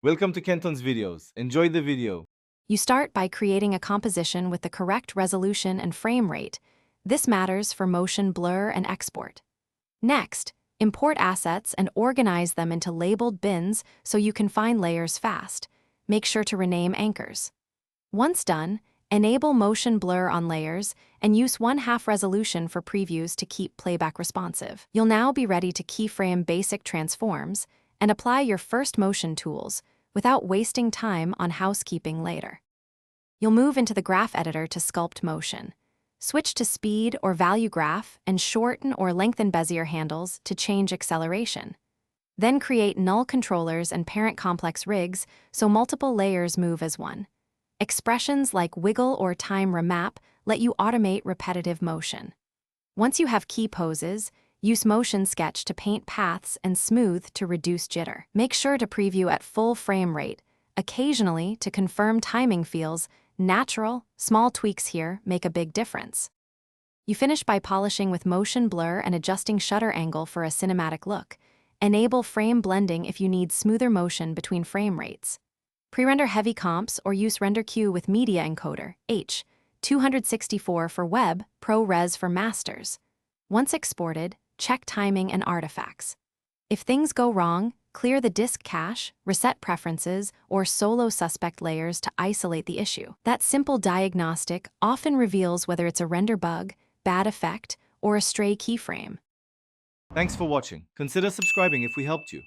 Welcome to Kenton's videos. Enjoy the video. You start by creating a composition with the correct resolution and frame rate. This matters for motion blur and export. Next, import assets and organize them into labeled bins so you can find layers fast. Make sure to rename anchors. Once done, enable motion blur on layers and use 1/2 resolution for previews to keep playback responsive. You'll now be ready to keyframe basic transforms and apply your first motion tools without wasting time on housekeeping later. You'll move into the graph editor to sculpt motion. Switch to speed or value graph and shorten or lengthen Bezier handles to change acceleration. Then create null controllers and parent complex rigs so multiple layers move as one. Expressions like wiggle or time remap let you automate repetitive motion. Once you have key poses, use Motion Sketch to paint paths and smooth to reduce jitter. Make sure to preview at full frame rate, occasionally to confirm timing feels natural. Small tweaks here make a big difference. You finish by polishing with motion blur and adjusting shutter angle for a cinematic look. Enable frame blending if you need smoother motion between frame rates. Pre-render heavy comps or use render queue with media encoder, H264 for web, ProRes for masters. Once exported, check timing and artifacts. If things go wrong, clear the disk cache, reset preferences, or solo suspect layers to isolate the issue. That simple diagnostic often reveals whether it's a render bug, bad effect, or a stray keyframe. Thanks for watching. Consider subscribing if we helped you.